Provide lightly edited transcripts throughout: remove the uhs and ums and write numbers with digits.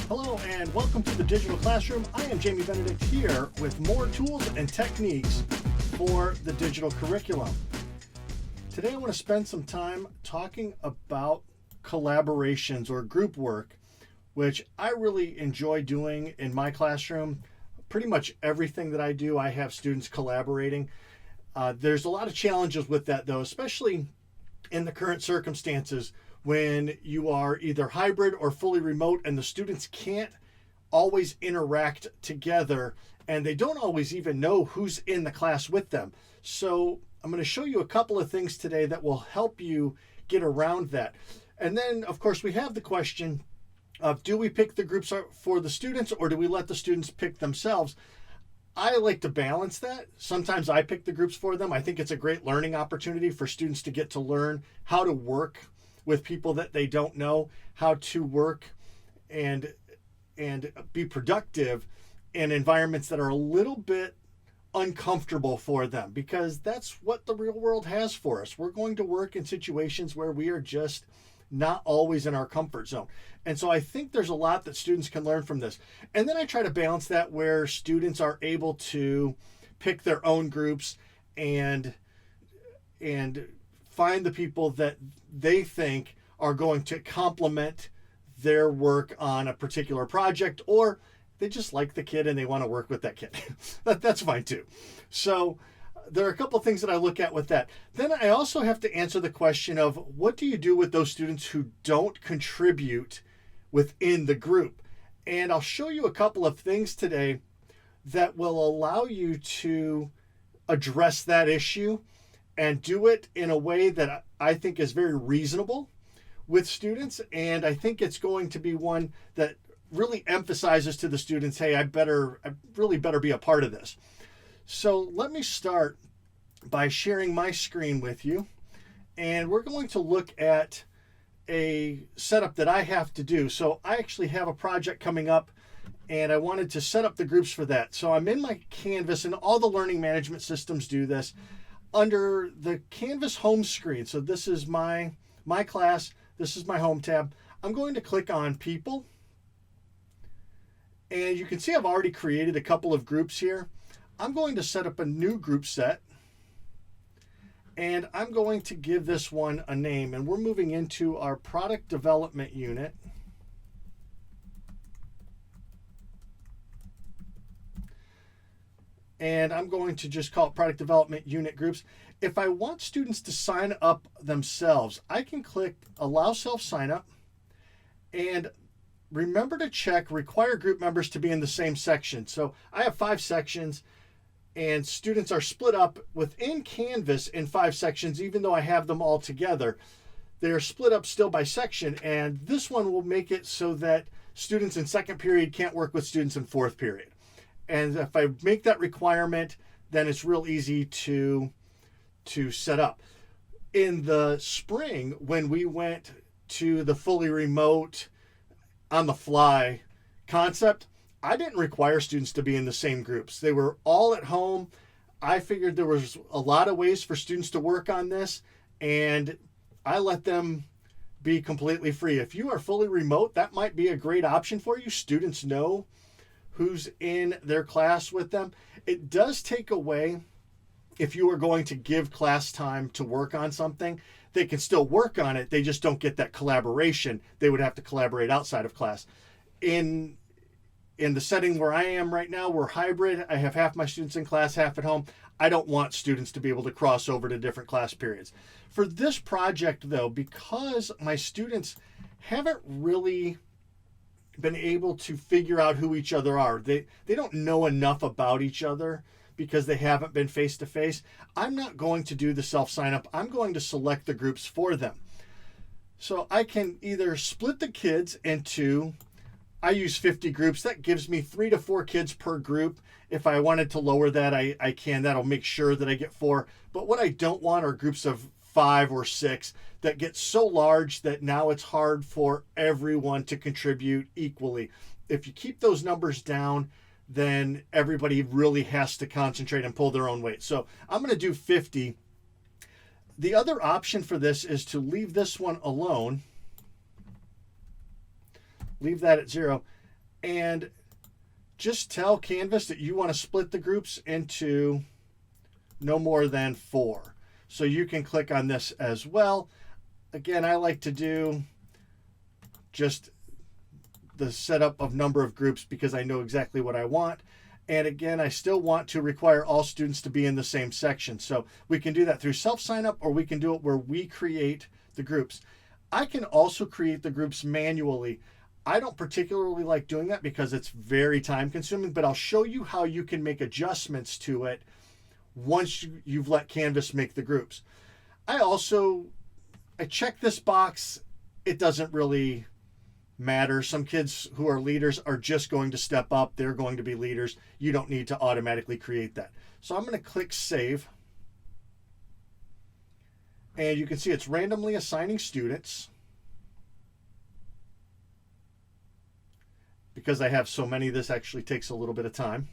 Hello and welcome to the Digital Classroom. I am Jamie Benedict here with more tools and techniques for the digital curriculum. Today I want to spend some time talking about collaborations or group work, which I really enjoy doing in my classroom. Pretty much everything that I do, I have students collaborating. There's a lot of challenges with that though, especially in the current circumstances when you are either hybrid or fully remote and the students can't always interact together and they don't always even know who's in the class with them. So I'm going to show you a couple of things today that will help you get around that. And then of course we have the question of, do we pick the groups for the students or do we let the students pick themselves? I like to balance that. Sometimes I pick the groups for them. I think it's a great learning opportunity for students to get to learn how to work with people that they don't know, how to work and be productive in environments that are a little bit uncomfortable for them, because that's what the real world has for us. We're going to work in situations where we are just not always in our comfort zone. And so I think there's a lot that students can learn from this. And then I try to balance that where students are able to pick their own groups and find the people that they think are going to complement their work on a particular project, or they just like the kid and they want to work with that kid. That's fine too. So there are a couple of things that I look at with that. Then I also have to answer the question of, what do you do with those students who don't contribute within the group? And I'll show you a couple of things today that will allow you to address that issue and do it in a way that I think is very reasonable with students. And I think it's going to be one that really emphasizes to the students, hey, I really better be a part of this. So let me start by sharing my screen with you. And we're going to look at a setup that I have to do. So I actually have a project coming up and I wanted to set up the groups for that. So I'm in my Canvas, and all the learning management systems do this. Under the Canvas home screen, so this is my class, this is my home tab, I'm going to click on people. And you can see I've already created a couple of groups here. I'm going to set up a new group set. And I'm going to give this one a name. And we're moving into our product development unit. And I'm going to just call it product development unit groups. If I want students to sign up themselves, I can click allow self sign up, and remember to check require group members to be in the same section. So I have 5 sections and students are split up within Canvas in 5 sections, even though I have them all together. They're split up still by section, and this one will make it so that students in second period can't work with students in fourth period. And if I make that requirement, then it's real easy to set up. In the spring, when we went to the fully remote, on the fly concept, I didn't require students to be in the same groups. They were all at home. I figured there was a lot of ways for students to work on this, and I let them be completely free. If you are fully remote, that might be a great option for you. Students know who's in their class with them. It does take away, if you are going to give class time to work on something, they can still work on it. They just don't get that collaboration. They would have to collaborate outside of class. In the setting where I am right now, we're hybrid. I have half my students in class, half at home. I don't want students to be able to cross over to different class periods. For this project though, because my students haven't really been able to figure out who each other are. They don't know enough about each other because they haven't been face to face. I'm not going to do the self sign up. I'm going to select the groups for them. So I can either split the kids into, I use 50 groups. That gives me 3 to 4 kids per group. If I wanted to lower that, I can. That'll make sure that I get 4. But what I don't want are groups of 5 or 6 that get so large that now it's hard for everyone to contribute equally. If you keep those numbers down, then everybody really has to concentrate and pull their own weight. So I'm going to do 50. The other option for this is to leave this one alone. Leave that at 0. and just tell Canvas that you want to split the groups into no more than 4. So you can click on this as well. Again, I like to do just the setup of number of groups because I know exactly what I want. And again, I still want to require all students to be in the same section. So we can do that through self-sign-up, or we can do it where we create the groups. I can also create the groups manually. I don't particularly like doing that because it's very time consuming, but I'll show you how you can make adjustments to it once you've let Canvas make the groups. I check this box. It doesn't really matter. Some kids who are leaders are just going to step up. They're going to be leaders. You don't need to automatically create that. So I'm going to click Save. And you can see it's randomly assigning students. Because I have so many, this actually takes a little bit of time.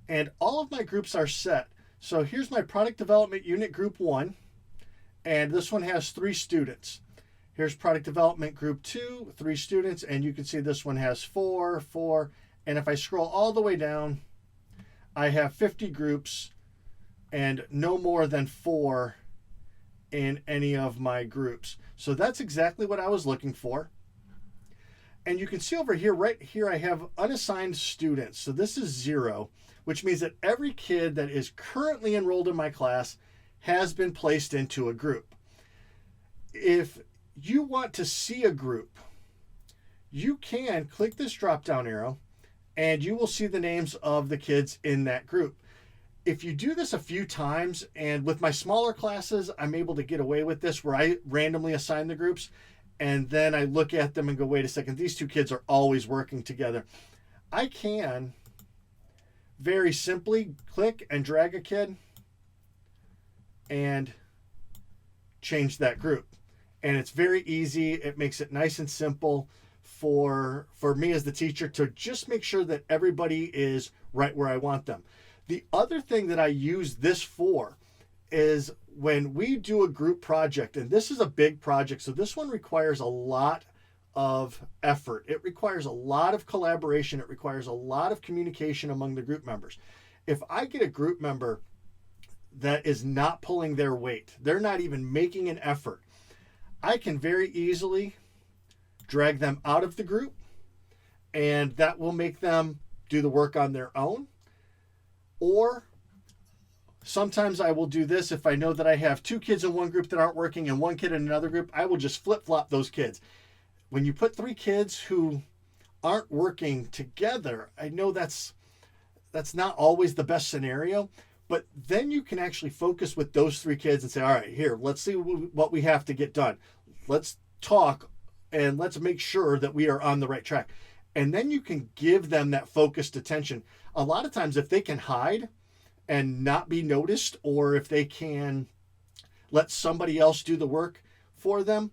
And all of my groups are set. So here's my product development unit group 1. And this one has 3 students. Here's product development group 2, 3 students. And you can see this one has 4, 4. And if I scroll all the way down, I have 50 groups and no more than 4 in any of my groups. So that's exactly what I was looking for. And you can see over here, right here, I have unassigned students. So this is 0, which means that every kid that is currently enrolled in my class has been placed into a group. If you want to see a group, you can click this drop-down arrow and you will see the names of the kids in that group. If you do this a few times, and with my smaller classes, I'm able to get away with this where I randomly assign the groups, and then I look at them and go, wait a second, these 2 kids are always working together. I can very simply click and drag a kid and change that group. And it's very easy. It makes it nice and simple for me as the teacher to just make sure that everybody is right where I want them. The other thing that I use this for is when we do a group project, and this is a big project, so this one requires a lot of effort. It requires a lot of collaboration. It requires a lot of communication among the group members. If I get a group member that is not pulling their weight, they're not even making an effort, I can very easily drag them out of the group, and that will make them do the work on their own. Or sometimes I will do this if I know that I have 2 kids in one group that aren't working and 1 kid in another group. I will just flip-flop those kids. When you put 3 kids who aren't working together, I know that's not always the best scenario, but then you can actually focus with those 3 kids and say, all right, here, let's see what we have to get done. Let's talk and let's make sure that we are on the right track. And then you can give them that focused attention. A lot of times if they can hide and not be noticed, or if they can let somebody else do the work for them,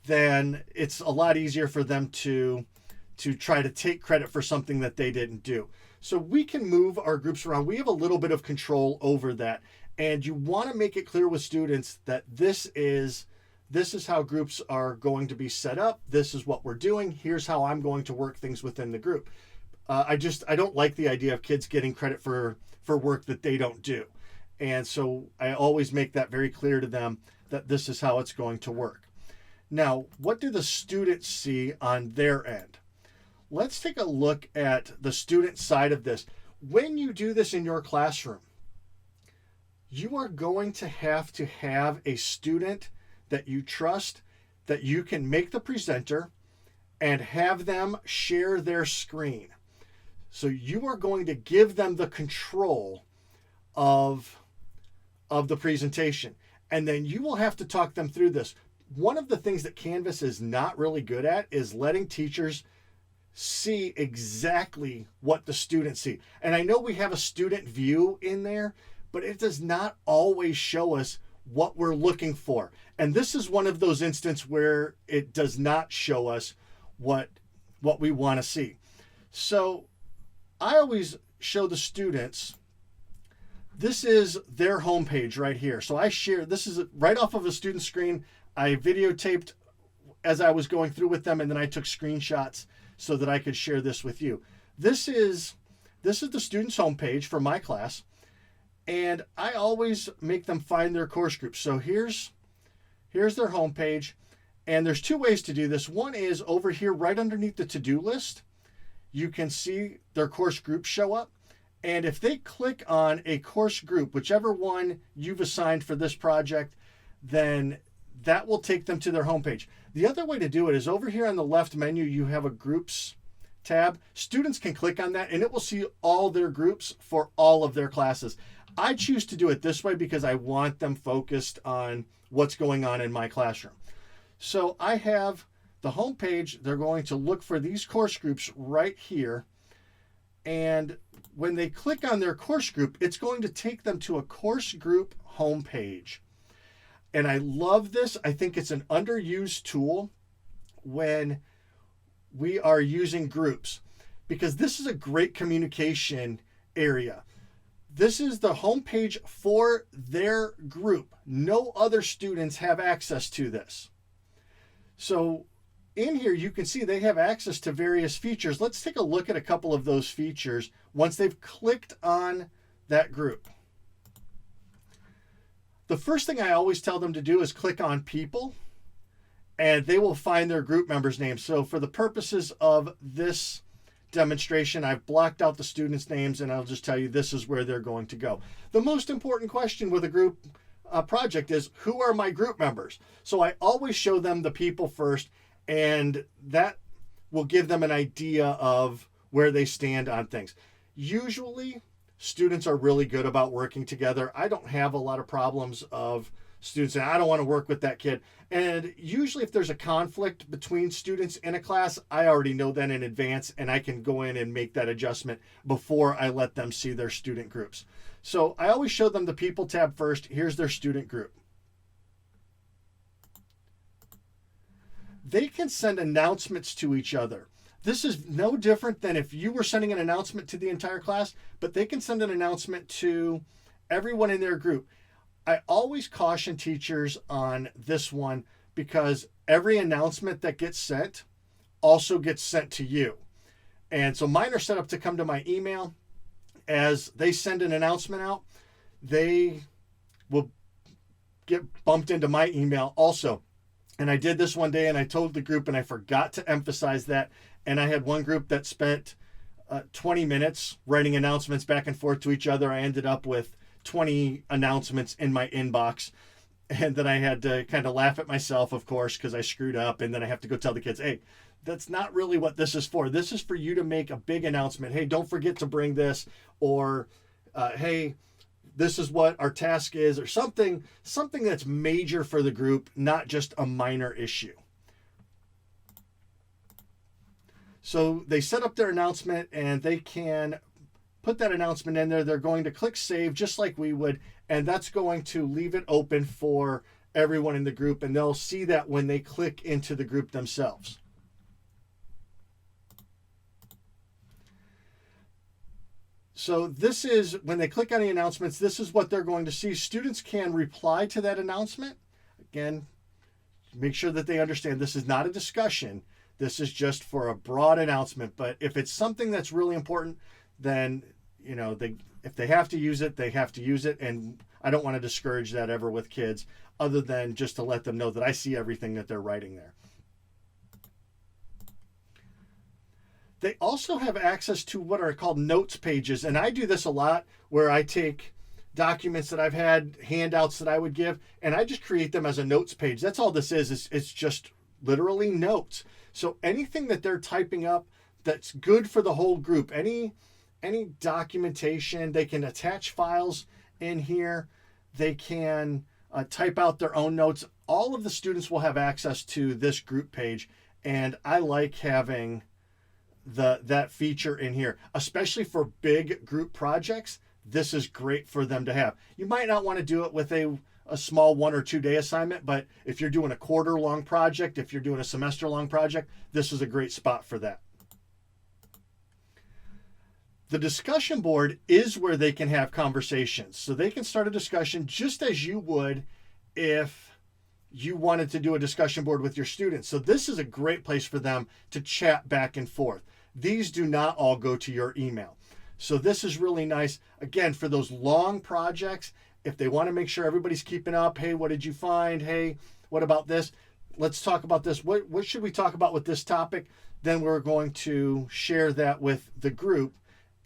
then it's a lot easier for them to try to take credit for something that they didn't do. So we can move our groups around. We have a little bit of control over that. And you want to make it clear with students that this is how groups are going to be set up. This is what we're doing. Here's how I'm going to work things within the group. I don't like the idea of kids getting credit for work that they don't do. And so I always make that very clear to them that this is how it's going to work. Now, what do the students see on their end? Let's take a look at the student side of this. When you do this in your classroom, you are going to have a student that you trust, that you can make the presenter and have them share their screen. So you are going to give them the control of the presentation. And then you will have to talk them through this. One of the things that Canvas is not really good at is letting teachers see exactly what the students see. And I know we have a student view in there, but it does not always show us what we're looking for. And this is one of those instances where it does not show us what we want to see. So I always show the students This is their homepage right here. So I share, this is right off of a student screen. I videotaped as I was going through with them, and then I took screenshots so that I could share this with you. This is the student's homepage for my class, and I always make them find their course groups. So here's their homepage, and there's two ways to do this. One is over here right underneath the to-do list. You can see their course groups show up. And if they click on a course group, whichever one you've assigned for this project, then that will take them to their homepage. The other way to do it is over here on the left menu, you have a groups tab. Students can click on that and it will see all their groups for all of their classes. I choose to do it this way because I want them focused on what's going on in my classroom. So I have the homepage. They're going to look for these course groups right here. And when they click on their course group, it's going to take them to a course group homepage. And I love this. I think it's an underused tool when we are using groups, because this is a great communication area. This is the homepage for their group. No other students have access to this. So in here, you can see they have access to various features. Let's take a look at a couple of those features once they've clicked on that group. The first thing I always tell them to do is click on people, and they will find their group members' names. So for the purposes of this demonstration, I've blocked out the students' names, and I'll just tell you this is where they're going to go. The most important question with a group project is, who are my group members? So I always show them the people first, and that will give them an idea of where they stand on things. Usually, students are really good about working together. I don't have a lot of problems of students saying, I don't want to work with that kid. And usually if there's a conflict between students in a class, I already know that in advance, and I can go in and make that adjustment before I let them see their student groups. So I always show them the people tab first. Here's their student group. They can send announcements to each other. This is no different than if you were sending an announcement to the entire class, but they can send an announcement to everyone in their group. I always caution teachers on this one because every announcement that gets sent also gets sent to you. And so mine are set up to come to my email. As they send an announcement out, they will get bumped into my email also. And I did this one day and I told the group, and I forgot to emphasize that. And I had one group that spent 20 minutes writing announcements back and forth to each other. I ended up with 20 announcements in my inbox. And then I had to kind of laugh at myself, of course, because I screwed up. And then I have to go tell the kids, hey, that's not really what this is for. This is for you to make a big announcement. Hey, don't forget to bring this. Or, hey, this is what our task is, or something that's major for the group, not just a minor issue. So they set up their announcement and they can put that announcement in there. They're going to click save just like we would, and that's going to leave it open for everyone in the group, and they'll see that when they click into the group themselves. So this is, when they click on the announcements, this is what they're going to see. Students can reply to that announcement. Again, make sure that they understand this is not a discussion. This is just for a broad announcement. But if it's something that's really important, then, you know, if they have to use it, they have to use it. And I don't want to discourage that ever with kids, other than just to let them know that I see everything that they're writing there. They also have access to what are called notes pages. And I do this a lot, where I take documents that I've had, handouts that I would give, and I just create them as a notes page. That's all this is. It's just literally notes. So anything that they're typing up that's good for the whole group, any documentation, they can attach files in here. They can type out their own notes. All of the students will have access to this group page, and I like having that feature in here, especially for big group projects. This is great for them to have. You might not want to do it with a small 1 or 2 day assignment, but if you're doing a quarter long project, if you're doing a semester long project, this is a great spot for that. The discussion board is where they can have conversations. So they can start a discussion just as you would if you wanted to do a discussion board with your students. So this is a great place for them to chat back and forth. These do not all go to your email. So this is really nice. Again, for those long projects, if they want to make sure everybody's keeping up, hey, what did you find? Hey, what about this? Let's talk about this. What should we talk about with this topic? Then we're going to share that with the group,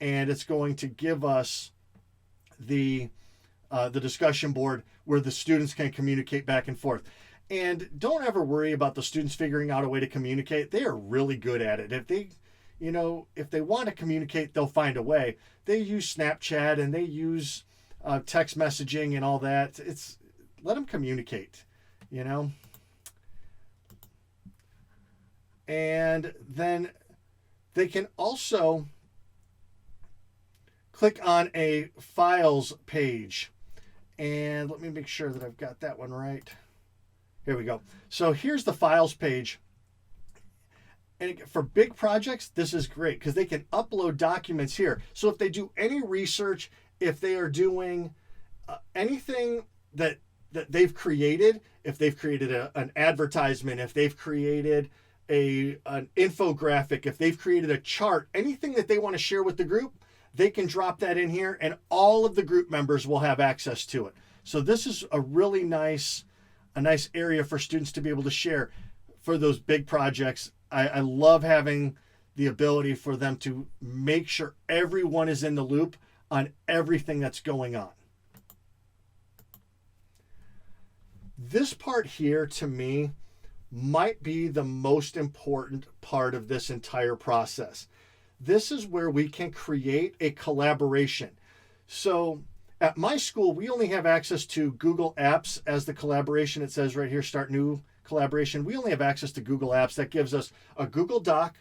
and it's going to give us the discussion board where the students can communicate back and forth. And don't ever worry about the students figuring out a way to communicate. They are really good at it. If they want to communicate, they'll find a way. They use Snapchat and they use text messaging and all that. Let them communicate, And then they can also click on a files page. And let me make sure that I've got that one right. Here we go. So here's the files page. And for big projects, this is great because they can upload documents here. So if they do any research, if they are doing anything that they've created, if they've created an advertisement, if they've created an infographic, if they've created a chart, anything that they want to share with the group, they can drop that in here and all of the group members will have access to it. So this is a really nice area for students to be able to share for those big projects. I love having the ability for them to make sure everyone is in the loop on everything that's going on. This part here, to me, might be the most important part of this entire process. This is where we can create a collaboration. So at my school, we only have access to Google Apps as the collaboration. It says right here, start new collaboration. We only have access to Google Apps. That gives us a Google Doc,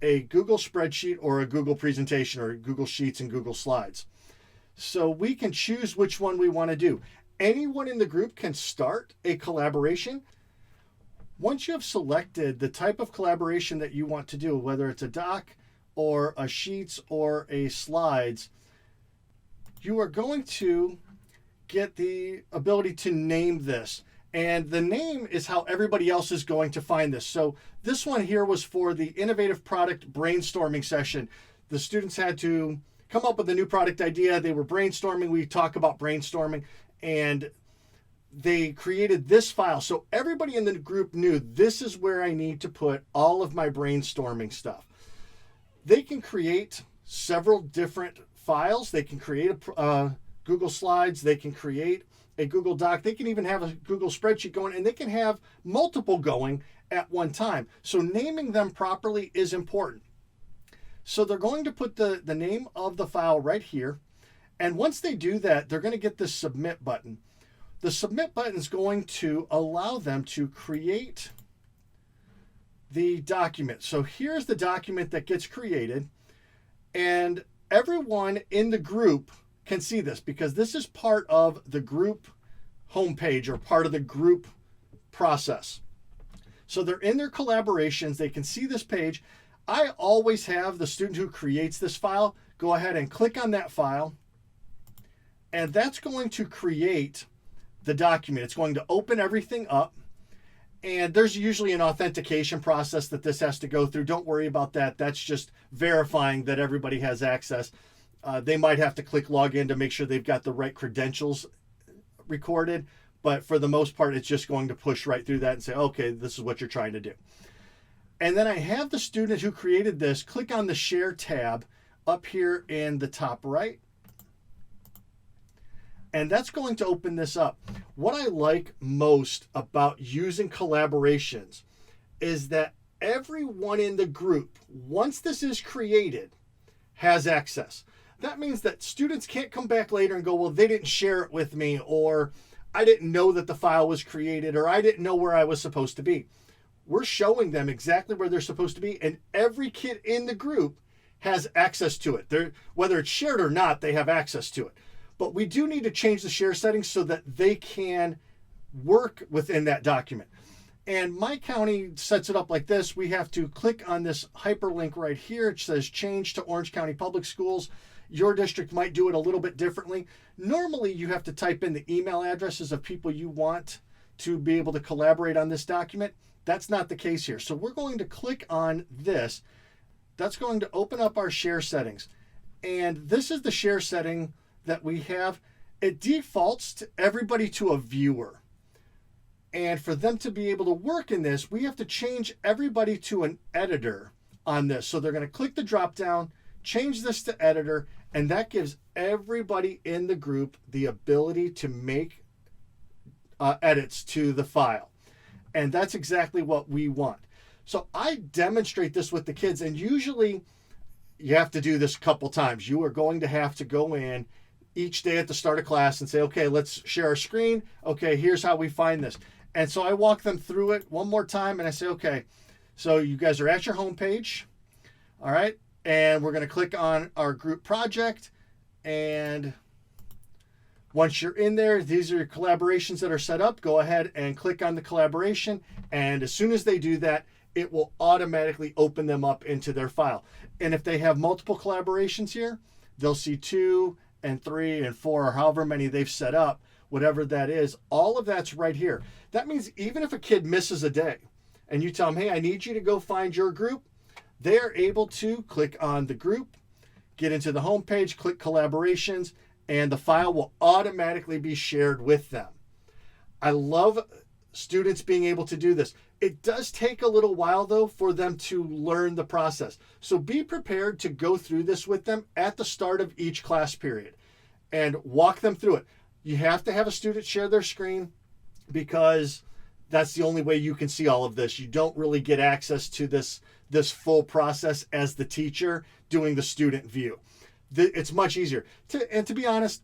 a Google spreadsheet, or a Google presentation, or Google Sheets and Google Slides. So we can choose which one we want to do. Anyone in the group can start a collaboration. Once you have selected the type of collaboration that you want to do, whether it's a doc or a sheets or a slides, you are going to get the ability to name this. And the name is how everybody else is going to find this. So this one here was for the innovative product brainstorming session. The students had to come up with a new product idea. They were brainstorming. We talk about brainstorming, and they created this file. So everybody in the group knew this is where I need to put all of my brainstorming stuff. They can create several different files. They can create a Google Slides. They can create a Google Doc. They can even have a Google spreadsheet going, and they can have multiple going at one time. So naming them properly is important. So they're going to put the name of the file right here. And once they do that, they're going to get this submit button. The submit button is going to allow them to create the document. So here's the document that gets created, and everyone in the group can see this because this is part of the group homepage or part of the group process. So they're in their collaborations. They can see this page. I always have the student who creates this file go ahead and click on that file, and that's going to create the document. It's going to open everything up, and there's usually an authentication process that this has to go through. Don't worry about that. That's just verifying that everybody has access. They might have to click login to make sure they've got the right credentials recorded, but for the most part, it's just going to push right through that and say, okay, this is what you're trying to do. And then I have the student who created this click on the Share tab up here in the top right. And that's going to open this up. What I like most about using collaborations is that everyone in the group, once this is created, has access. That means that students can't come back later and go, well, they didn't share it with me, or I didn't know that the file was created, or I didn't know where I was supposed to be. We're showing them exactly where they're supposed to be, and every kid in the group has access to it. Whether it's shared or not, they have access to it. But we do need to change the share settings so that they can work within that document. And my county sets it up like this. We have to click on this hyperlink right here. It says change to Orange County Public Schools. Your district might do it a little bit differently. Normally, you have to type in the email addresses of people you want to be able to collaborate on this document. That's not the case here. So we're going to click on this. That's going to open up our share settings. And this is the share setting that we have. It defaults to everybody to a viewer. And for them to be able to work in this, we have to change everybody to an editor on this. So they're going to click the drop down, change this to editor, and that gives everybody in the group the ability to make edits to the file. And that's exactly what we want. So I demonstrate this with the kids, and usually you have to do this a couple times. You are going to have to go in each day at the start of class and say, okay, let's share our screen. Okay, here's how we find this. And so I walk them through it one more time, and I say, okay, so you guys are at your home page, all right? And we're going to click on our group project. And once you're in there, these are your collaborations that are set up. Go ahead and click on the collaboration. And as soon as they do that, it will automatically open them up into their file. And if they have multiple collaborations here, they'll see 2 and 3 and 4, or however many they've set up, whatever that is. All of that's right here. That means even if a kid misses a day and you tell them, hey, I need you to go find your group, they're able to click on the group, get into the home page, click collaborations, and the file will automatically be shared with them. I love students being able to do this. It does take a little while, though, for them to learn the process. So be prepared to go through this with them at the start of each class period and walk them through it. You have to have a student share their screen because that's the only way you can see all of this. You don't really get access to this full process as the teacher doing the student view. It's much easier. And to be honest,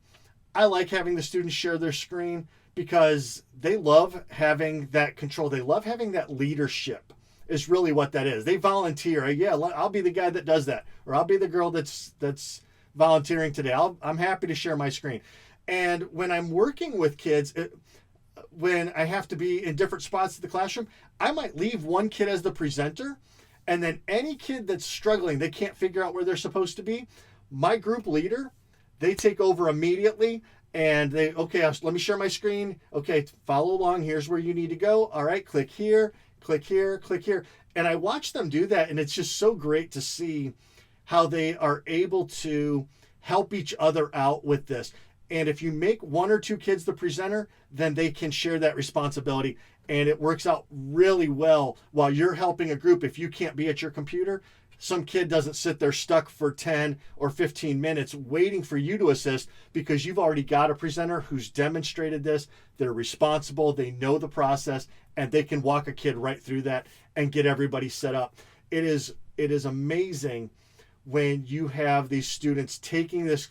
I like having the students share their screen because they love having that control. They love having that leadership is really what that is. They volunteer. Yeah, I'll be the guy that does that. Or I'll be the girl that's volunteering today. I'm happy to share my screen. And when I'm working with kids, when I have to be in different spots of the classroom, I might leave one kid as the presenter, and then any kid that's struggling, they can't figure out where they're supposed to be, my group leader, they take over immediately, and okay, let me share my screen. Okay, follow along. Here's where you need to go. All right, click here, click here, click here. And I watch them do that, and it's just so great to see how they are able to help each other out with this. And if you make 1 or 2 kids the presenter, then they can share that responsibility. And it works out really well while you're helping a group. If you can't be at your computer, some kid doesn't sit there stuck for 10 or 15 minutes waiting for you to assist because you've already got a presenter who's demonstrated this. They're responsible, they know the process, and they can walk a kid right through that and get everybody set up. It is amazing when you have these students taking this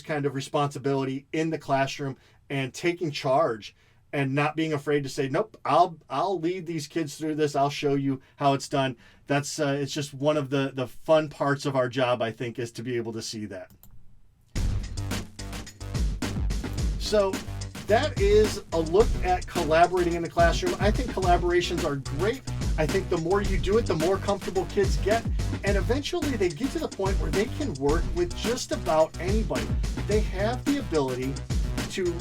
kind of responsibility in the classroom and taking charge and not being afraid to say, nope, I'll lead these kids through this. I'll show you how it's done. That's it's just one of the fun parts of our job, I think, is to be able to see that. So that is a look at collaborating in the classroom. I think collaborations are great. I think the more you do it, the more comfortable kids get. And eventually they get to the point where they can work with just about anybody. They have the ability to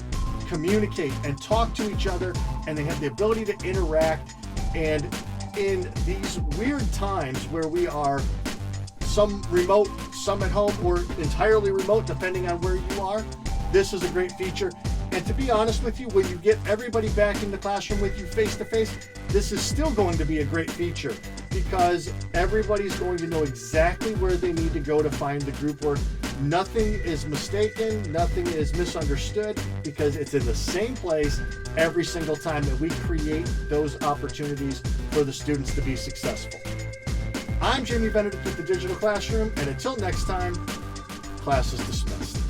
communicate and talk to each other, and they have the ability to interact. And in these weird times where we are some remote, some at home, or entirely remote, depending on where you are, this is a great feature. And to be honest with you, when you get everybody back in the classroom with you face to face, this is still going to be a great feature because everybody's going to know exactly where they need to go to find the group work. Nothing is mistaken, nothing is misunderstood because it's in the same place every single time that we create those opportunities for the students to be successful. I'm Jamie Benedict with the Digital Classroom, and until next time, class is dismissed.